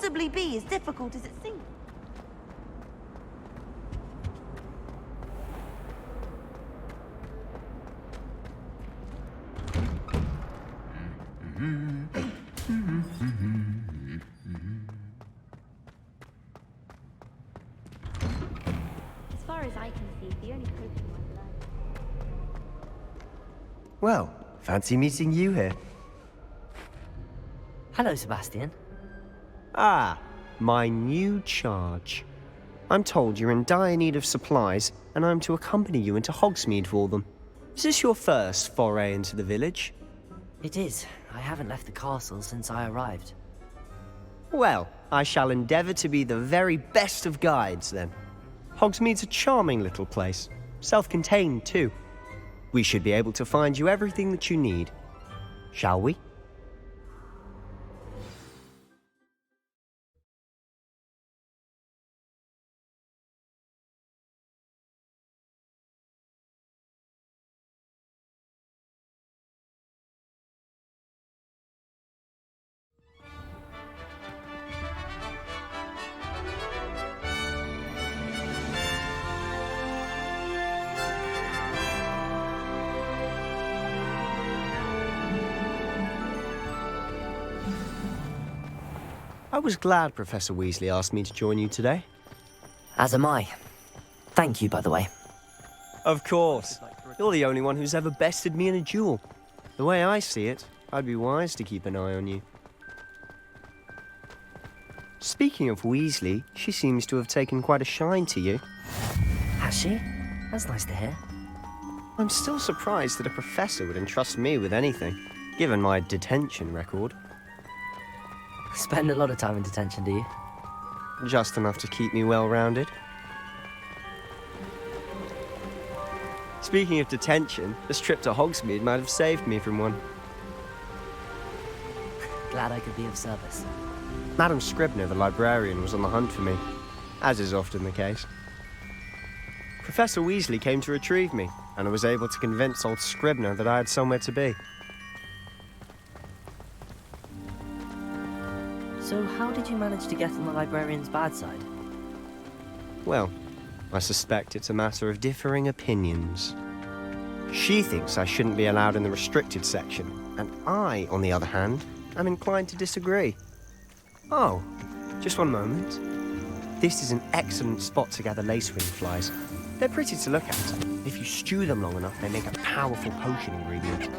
possibly be as difficult as it seems. As far as I can see, the only proof in my blood. Well, fancy meeting you here. Hello, Sebastian. Ah, my new charge. I'm told you're in dire need of supplies, and I'm to accompany you into Hogsmeade for them. Is this your first foray into the village? It is. I haven't left the castle since I arrived. Well, I shall endeavour to be the very best of guides, then. Hogsmeade's a charming little place. Self-contained, too. We should be able to find you everything that you need. Shall we? I was glad Professor Weasley asked me to join you today. As am I. Thank you, by the way. Of course. You're the only one who's ever bested me in a duel. The way I see it, I'd be wise to keep an eye on you. Speaking of Weasley, she seems to have taken quite a shine to you. Has she? That's nice to hear. I'm still surprised that a professor would entrust me with anything, given my detention record. Spend a lot of time in detention, do you? Just enough to keep me well-rounded. Speaking of detention, this trip to Hogsmeade might have saved me from one. Glad I could be of service. Madam Scribner, the librarian, was on the hunt for me, as is often the case. Professor Weasley came to retrieve me, and I was able to convince old Scribner that I had somewhere to be. So how did you manage to get on the librarian's bad side? Well, I suspect it's a matter of differing opinions. She thinks I shouldn't be allowed in the restricted section, and I, on the other hand, am inclined to disagree. Oh, just one moment. This is an excellent spot to gather lacewing flies. They're pretty to look at. If you stew them long enough, they make a powerful potion ingredient.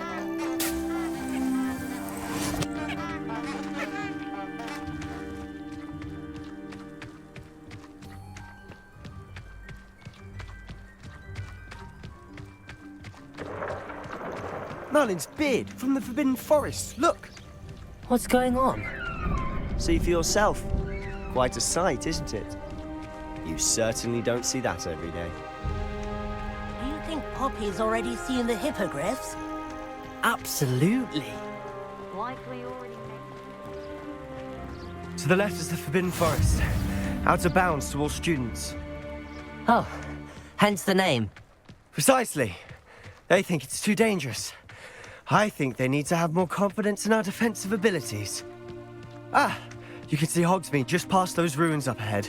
Merlin's beard from the Forbidden Forest. Look! What's going on? See for yourself. Quite a sight, isn't it? You certainly don't see that every day. Do you think Poppy's already seen the hippogriffs? Absolutely. Likely already made. To the left is the Forbidden Forest. Out of bounds to all students. Oh, hence the name. Precisely. They think it's too dangerous. I think they need to have more confidence in our defensive abilities. Ah, you can see Hogsmeade just past those ruins up ahead.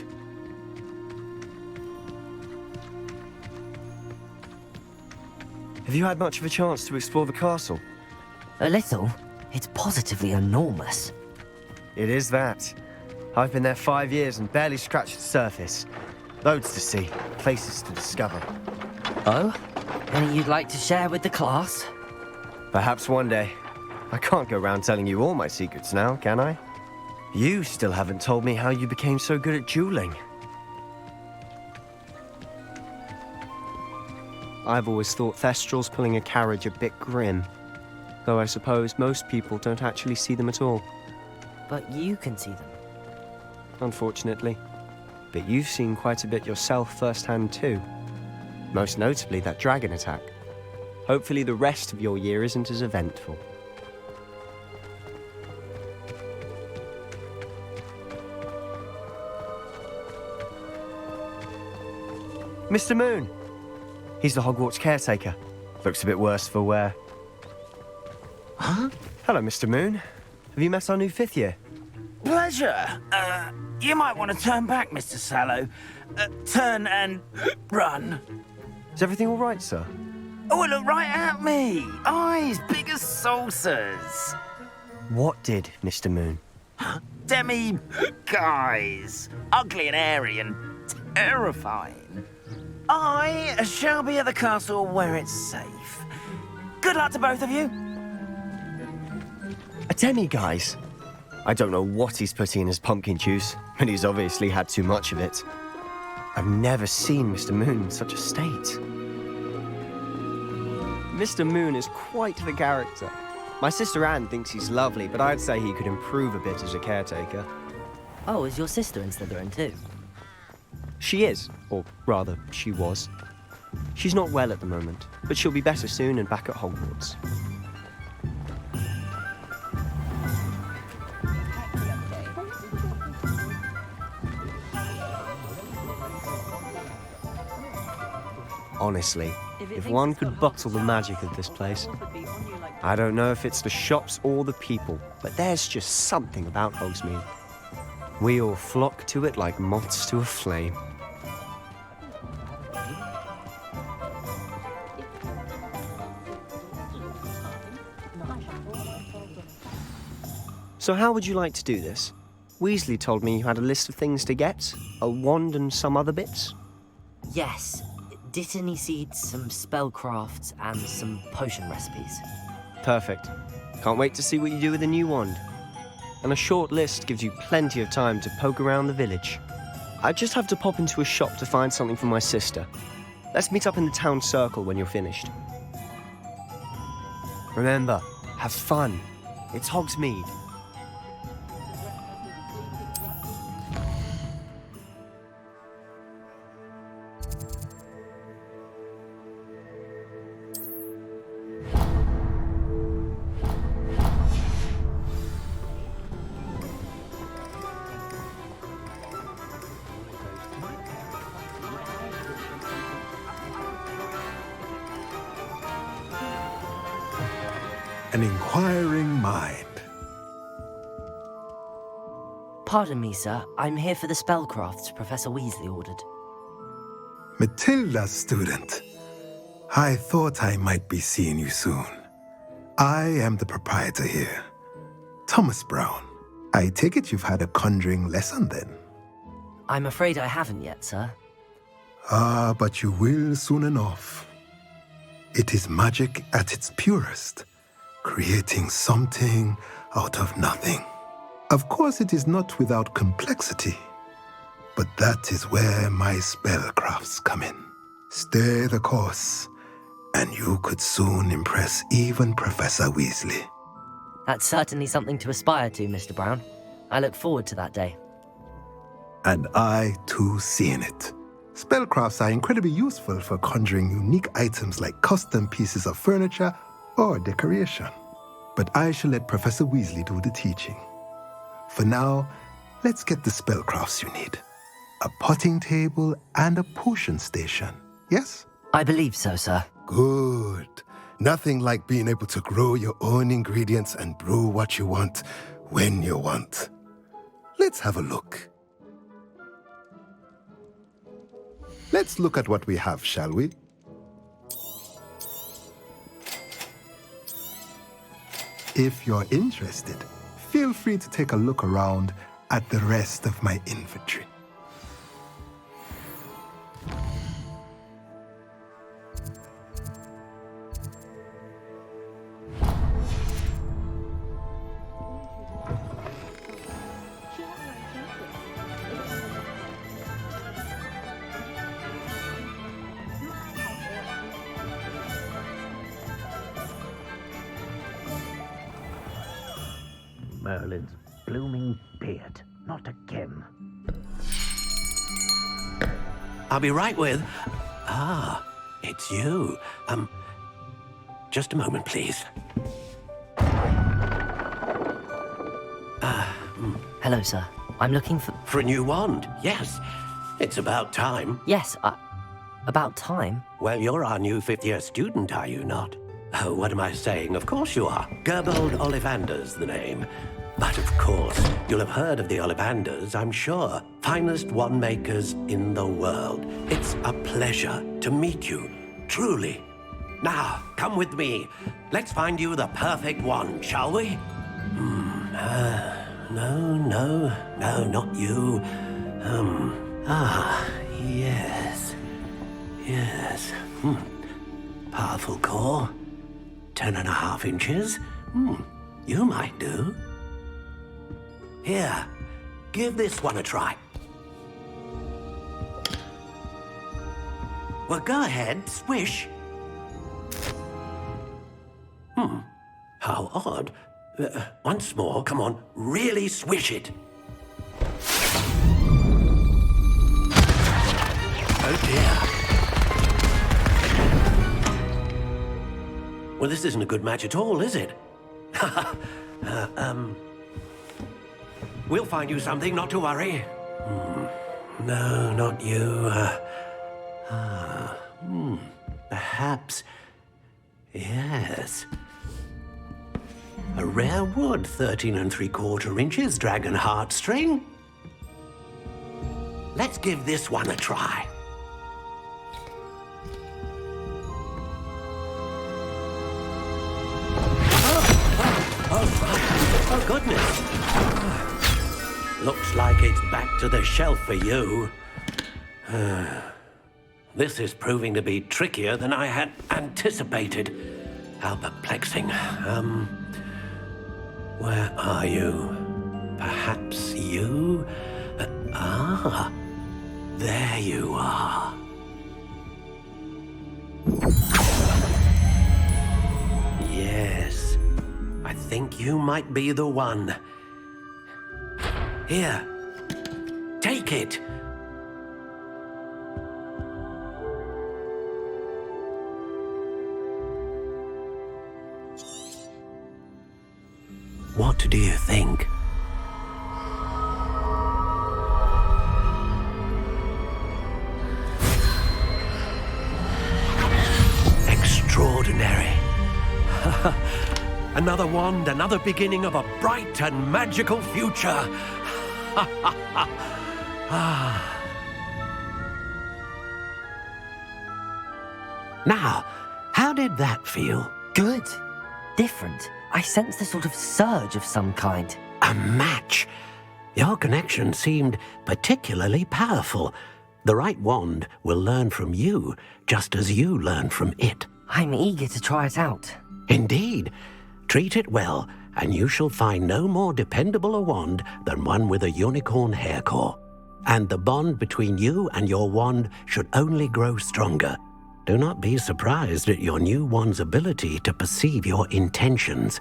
Have you had much of a chance to explore the castle? A little. It's positively enormous. It is that. I've been there 5 years and barely scratched the surface. Loads to see, places to discover. Oh? Any you'd like to share with the class? Perhaps one day. I can't go around telling you all my secrets now, can I? You still haven't told me how you became so good at dueling. I've always thought Thestrals pulling a carriage a bit grim. Though I suppose most people don't actually see them at all. But you can see them. Unfortunately. But you've seen quite a bit yourself firsthand too. Most notably that dragon attack. Hopefully the rest of your year isn't as eventful. Mr. Moon! He's the Hogwarts caretaker. Looks a bit worse for wear. Huh? Hello, Mr. Moon. Have you met our new 5th year? Pleasure. You might want to turn back, Mr. Sallow. Turn and run. Is everything all right, sir? Oh, look right at me. Eyes big as saucers. What did, Mr. Moon? Demi guys. Ugly and airy and terrifying. I shall be at the castle where it's safe. Good luck to both of you. A demi-guise? I don't know what he's putting in his pumpkin juice, but he's obviously had too much of it. I've never seen Mr. Moon in such a state. Mr. Moon is quite the character. My sister Anne thinks he's lovely, but I'd say he could improve a bit as a caretaker. Oh, is your sister in Slytherin too? She is, or rather, she was. She's not well at the moment, but she'll be better soon and back at Hogwarts. Honestly, if one could bottle the magic of this place. I don't know if it's the shops or the people, but there's just something about Hogsmeade. We all flock to it like moths to a flame. So how would you like to do this? Weasley told me you had a list of things to get, a wand and some other bits. Yes. Dittany seeds, some spellcrafts, and some potion recipes. Perfect. Can't wait to see what you do with the new wand. And a short list gives you plenty of time to poke around the village. I just have to pop into a shop to find something for my sister. Let's meet up in the town circle when you're finished. Remember, have fun. It's Hogsmeade. An inquiring mind. Pardon me, sir. I'm here for the spellcrafts Professor Weasley ordered. Matilda's student. I thought I might be seeing you soon. I am the proprietor here, Thomas Brown. I take it you've had a conjuring lesson then? I'm afraid I haven't yet, sir. Ah, but you will soon enough. It is magic at its purest, creating something out of nothing. Of course, it is not without complexity, but that is where my spellcrafts come in. Stay the course, and you could soon impress even Professor Weasley. That's certainly something to aspire to, Mr. Brown. I look forward to that day. And I, too, seeing it. Spellcrafts are incredibly useful for conjuring unique items like custom pieces of furniture or decoration. But I shall let Professor Weasley do the teaching. For now, let's get the spellcrafts you need. A potting table and a potion station, yes? I believe so, sir. Good. Nothing like being able to grow your own ingredients and brew what you want, when you want. Let's have a look. Let's look at what we have, shall we? If you're interested, feel free to take a look around at the rest of my inventory. Merlin's blooming beard. Not again. I'll be right with... Ah, it's you. Just a moment, please. Hello, sir. I'm looking for... For a new wand, yes. It's about time. Yes, about time. Well, you're our new fifth-year student, are you not? Oh, what am I saying? Of course you are. Gerbold Ollivander's the name. But of course, you'll have heard of the Ollivanders, I'm sure. Finest wand makers in the world. It's a pleasure to meet you, truly. Now, come with me. Let's find you the perfect wand, shall we? No, not you. Yes. Powerful core. 10.5 inches. You might do. Here, give this one a try. Well, go ahead, swish. How odd. Once more, come on, really swish it. Oh dear. Well, this isn't a good match at all, is it? We'll find you something, not to worry. No, not you. Perhaps. Yes. A rare wood, 13 3/4 inches, dragon heartstring. Let's give this one a try. Oh, goodness. Looks like it's back to the shelf for you. This is proving to be trickier than I had anticipated. How perplexing. Where are you? Perhaps you? There you are. Yes, I think you might be the one. Here, take it. What do you think? Extraordinary. Another wand, another beginning of a bright and magical future. Now, how did that feel? Good. Different. I sensed a sort of surge of some kind. A match. Your connection seemed particularly powerful. The right wand will learn from you, just as you learn from it. I'm eager to try it out. Indeed. Treat it well, and you shall find no more dependable a wand than one with a unicorn hair core. And the bond between you and your wand should only grow stronger. Do not be surprised at your new wand's ability to perceive your intentions,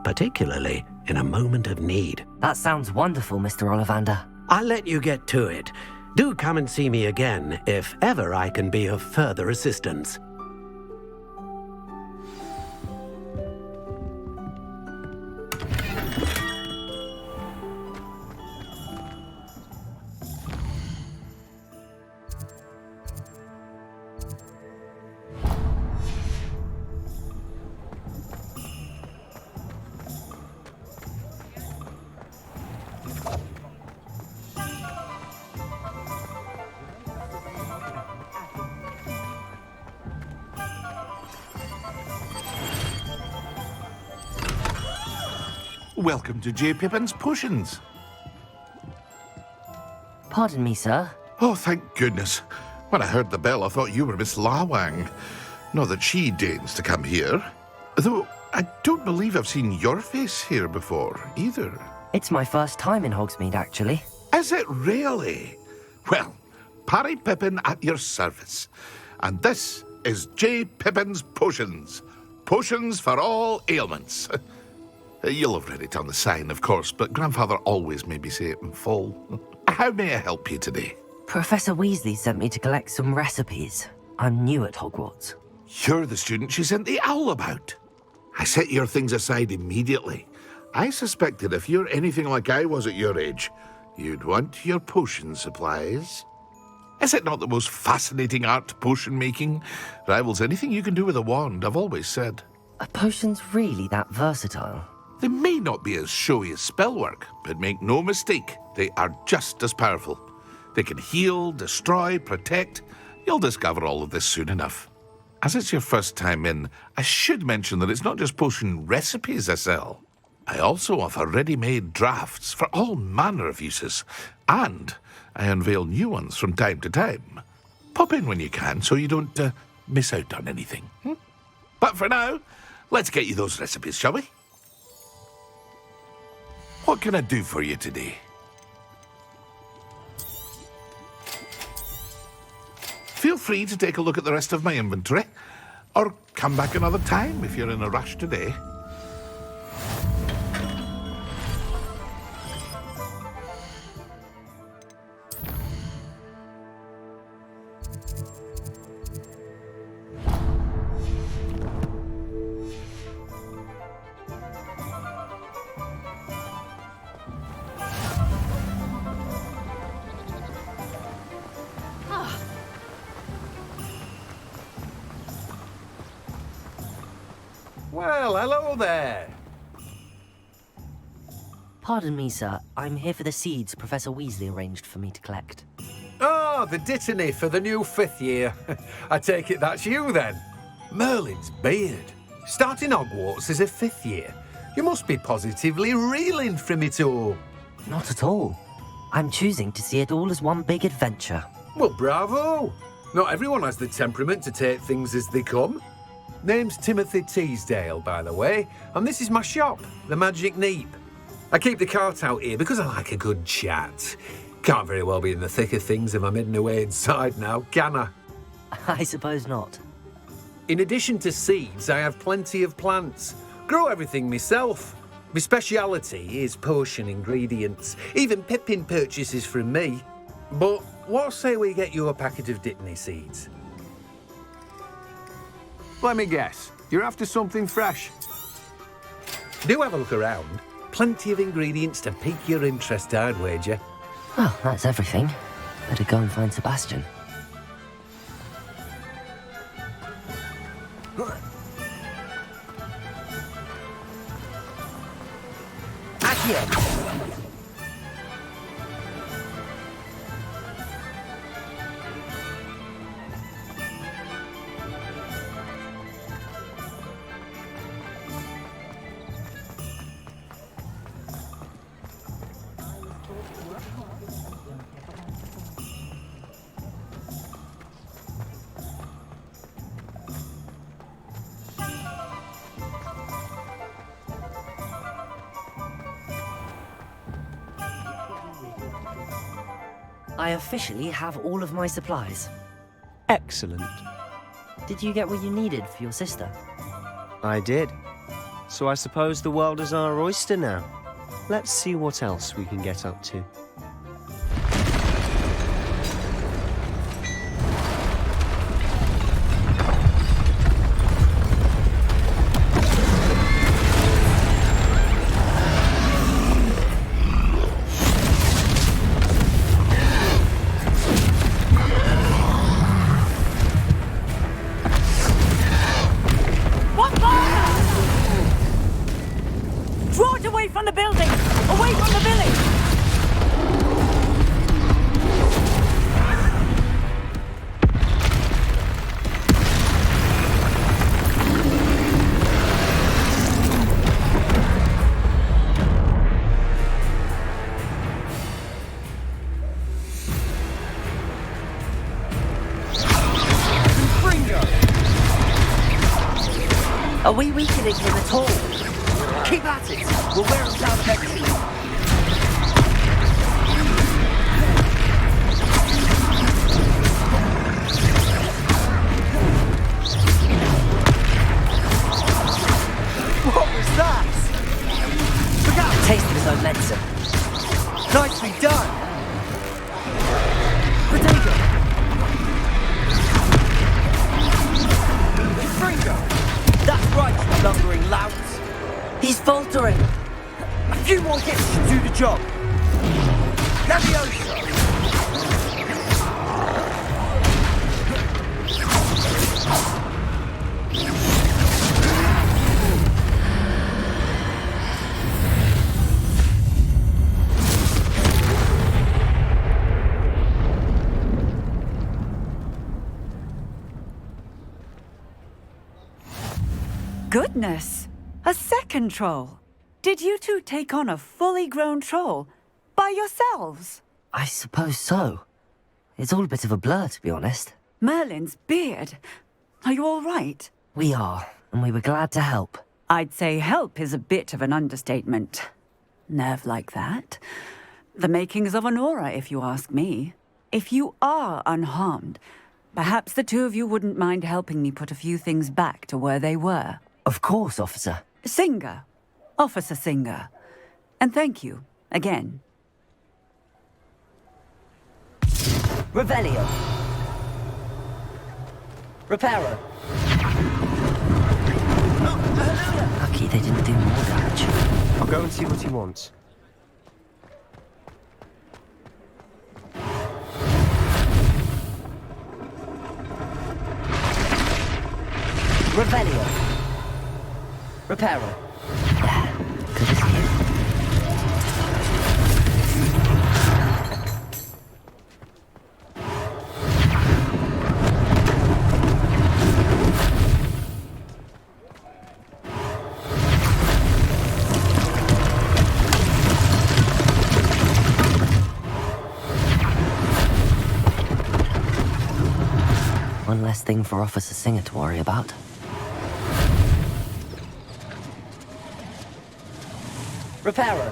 particularly in a moment of need. That sounds wonderful, Mr. Ollivander. I'll let you get to it. Do come and see me again if ever I can be of further assistance. Welcome to J. Pippin's Potions. Pardon me, sir. Oh, thank goodness. When I heard the bell, I thought you were Miss Lawang. Not that she deigns to come here. Though, I don't believe I've seen your face here before, either. It's my first time in Hogsmeade, actually. Is it really? Well, Parry Pippin at your service. And this is J. Pippin's Potions. Potions for all ailments. You'll have read it on the sign, of course, but Grandfather always made me say it in full. How may I help you today? Professor Weasley sent me to collect some recipes. I'm new at Hogwarts. You're the student she sent the owl about. I set your things aside immediately. I suspected if you're anything like I was at your age, you'd want your potion supplies. Is it not the most fascinating art, potion making? Rivals anything you can do with a wand, I've always said. Are potions really that versatile? They may not be as showy as spellwork, but make no mistake, they are just as powerful. They can heal, destroy, protect. You'll discover all of this soon enough. As it's your first time in, I should mention that it's not just potion recipes I sell. I also offer ready-made drafts for all manner of uses, and I unveil new ones from time to time. Pop in when you can so you don't miss out on anything. But for now, let's get you those recipes, shall we? What can I do for you today? Feel free to take a look at the rest of my inventory, or come back another time if you're in a rush today. Well, hello there. Pardon me, sir. I'm here for the seeds Professor Weasley arranged for me to collect. Oh, the dittany for the new 5th year. I take it that's you, then. Merlin's beard. Starting Hogwarts as a 5th year. You must be positively reeling from it all. Not at all. I'm choosing to see it all as one big adventure. Well, bravo. Not everyone has the temperament to take things as they come. Name's Timothy Teasdale, by the way, and this is my shop, the Magic Neep. I keep the cart out here because I like a good chat. Can't very well be in the thick of things if I'm hidden away inside now, can I? I suppose not. In addition to seeds, I have plenty of plants. Grow everything myself. My speciality is potion ingredients. Even Pippin purchases from me. But what say we get you a packet of Dittany seeds? Let me guess. You're after something fresh. Do have a look around. Plenty of ingredients to pique your interest, I'd wager. Well, that's everything. Better go and find Sebastian. Accio! I officially have all of my supplies. Excellent. Did you get what you needed for your sister? I did. So I suppose the world is our oyster now. Let's see what else we can get up to. Are we weakening him at all? Keep at it! We'll wear him down eventually. What was that? Forgot the taste of his own medicine. Nicely done! Potato! Fringo! That's right, you lumbering louts! He's faltering! A few more hits should do the job! Leviosa! Goodness! A second troll! Did you two take on a fully grown troll by yourselves? I suppose so. It's all a bit of a blur, to be honest. Merlin's beard. Are you all right? We are, and we were glad to help. I'd say help is a bit of an understatement. Nerve like that. The makings of an aura, if you ask me. If you are unharmed, perhaps the two of you wouldn't mind helping me put a few things back to where they were. Of course, officer. Singer. Officer Singer. And thank you, again. Revelio. Reparo. Lucky they didn't do more damage. I'll go and see what he wants. Revelio. Reparo. Good as new. One less thing for Officer Singer to worry about. Reparo.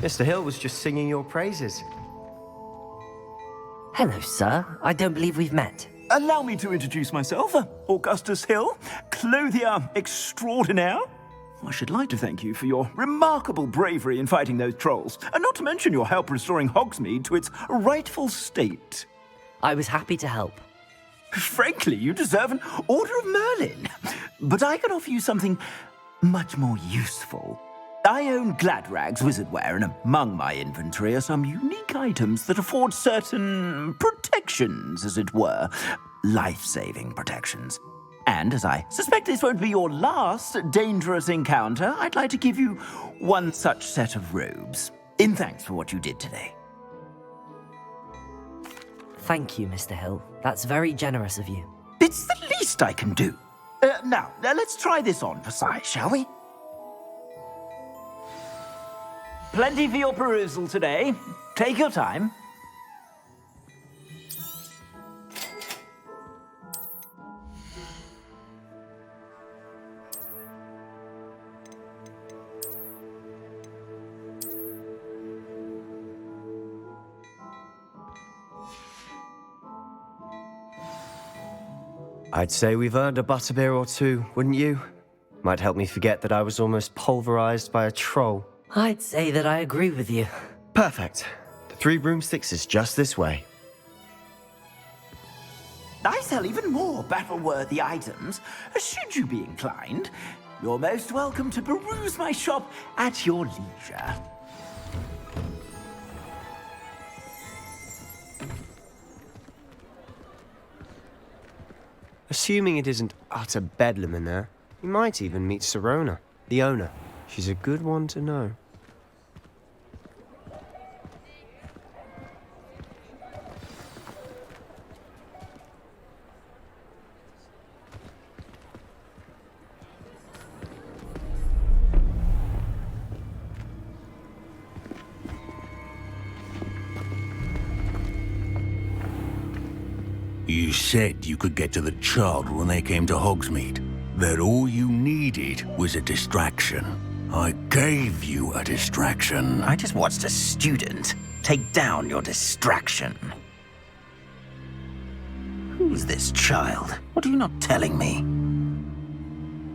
Mr. Hill was just singing your praises. Hello, sir. I don't believe we've met. Allow me to introduce myself, Augustus Hill, clothier extraordinaire. I should like to thank you for your remarkable bravery in fighting those trolls, and not to mention your help restoring Hogsmeade to its rightful state. I was happy to help. Frankly, you deserve an Order of Merlin. But I can offer you something much more useful. I own Gladrag's wizardware, and among my inventory are some unique items that afford certain protections, as it were. Life-saving protections. And as I suspect this won't be your last dangerous encounter, I'd like to give you one such set of robes, in thanks for what you did today. Thank you, Mr. Hill. That's very generous of you. It's the least I can do. Now, let's try this on for size, shall we? Plenty for your perusal today. Take your time. I'd say we've earned a butterbeer or two, wouldn't you? Might help me forget that I was almost pulverized by a troll. I'd say that I agree with you. Perfect. The 3 broomsticks is just this way. I sell even more battle-worthy items. Should you be inclined, you're most welcome to peruse my shop at your leisure. Assuming it isn't utter bedlam in there, you might even meet Sirona, the owner. She's a good one to know. You said you could get to the child when they came to Hogsmeade. That all you needed was a distraction. I gave you a distraction. I just watched a student take down your distraction. Who's this child? What are you not telling me?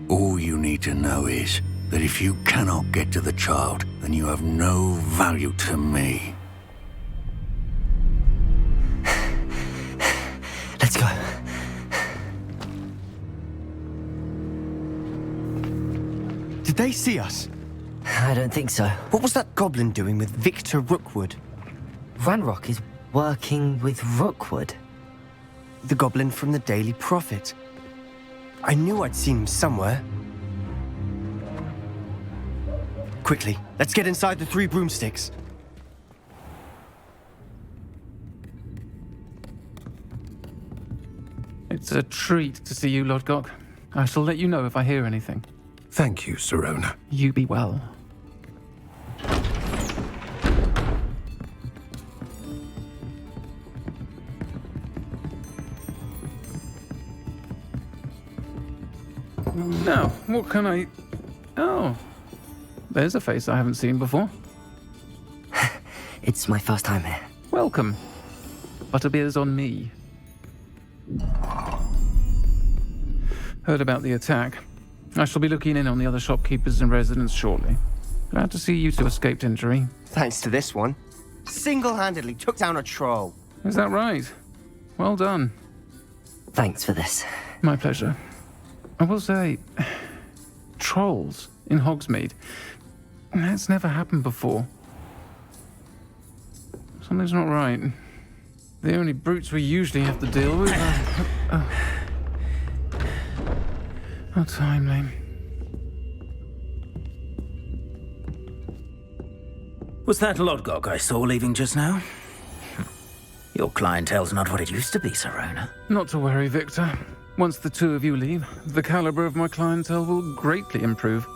All you need to know is that if you cannot get to the child, then you have no value to me. Let's go. Did they see us? I don't think so. What was that goblin doing with Victor Rookwood? Ranrock is working with Rookwood. The goblin from the Daily Prophet. I knew I'd seen him somewhere. Quickly, let's get inside the 3 broomsticks. It's a treat to see you, Lodgok. I shall let you know if I hear anything. Thank you, Sirona. You be well. Now, what can I... Oh, there's a face I haven't seen before. It's my first time here. Welcome. Butterbeer's on me. Heard about the attack. I shall be looking in on the other shopkeepers and residents shortly. Glad to see you two escaped injury. Thanks to this one. Single-handedly took down a troll. Is that right? Well done. Thanks for this. My pleasure. I will say, trolls in Hogsmeade. That's never happened before. Something's not right. The only brutes we usually have to deal with are... How timely. Was that Lodgok I saw leaving just now? Your clientele's not what it used to be, Sirona. Not to worry, Victor. Once the 2 of you leave, the caliber of my clientele will greatly improve.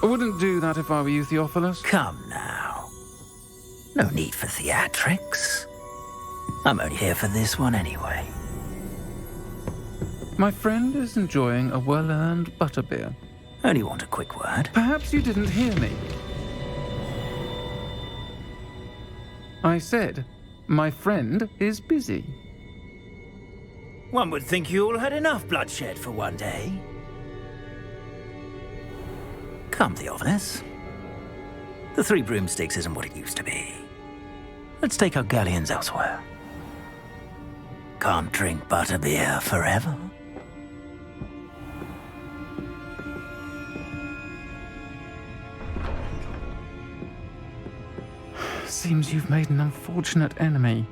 I wouldn't do that if I were you, Theophilus. Come now. No need for theatrics. I'm only here for this one anyway. My friend is enjoying a well-earned butterbeer. Only want a quick word. Perhaps you didn't hear me. I said, my friend is busy. One would think you all had enough bloodshed for one day. Come, Theophilus. The 3 broomsticks isn't what it used to be. Let's take our galleons elsewhere. Can't drink butterbeer forever. Seems you've made an unfortunate enemy.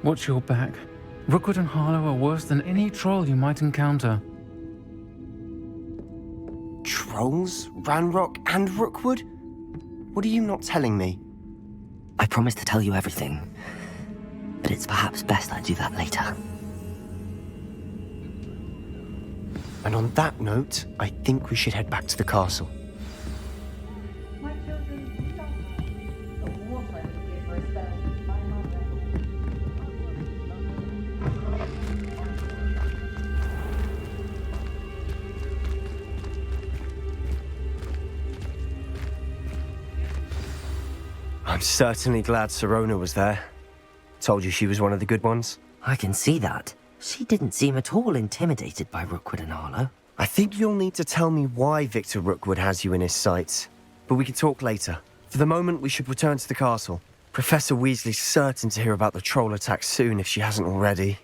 Watch your back. Rookwood and Harlow are worse than any troll you might encounter. Trolls? Ranrock and Rookwood? What are you not telling me? I promised to tell you everything, but it's perhaps best I do that later. And on that note, I think we should head back to the castle. I'm certainly glad Sirona was there. Told you she was one of the good ones. I can see that. She didn't seem at all intimidated by Rookwood and Harlow. I think you'll need to tell me why Victor Rookwood has you in his sights. But we can talk later. For the moment, we should return to the castle. Professor Weasley's certain to hear about the troll attack soon if she hasn't already.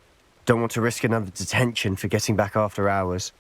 Don't want to risk another detention for getting back after hours.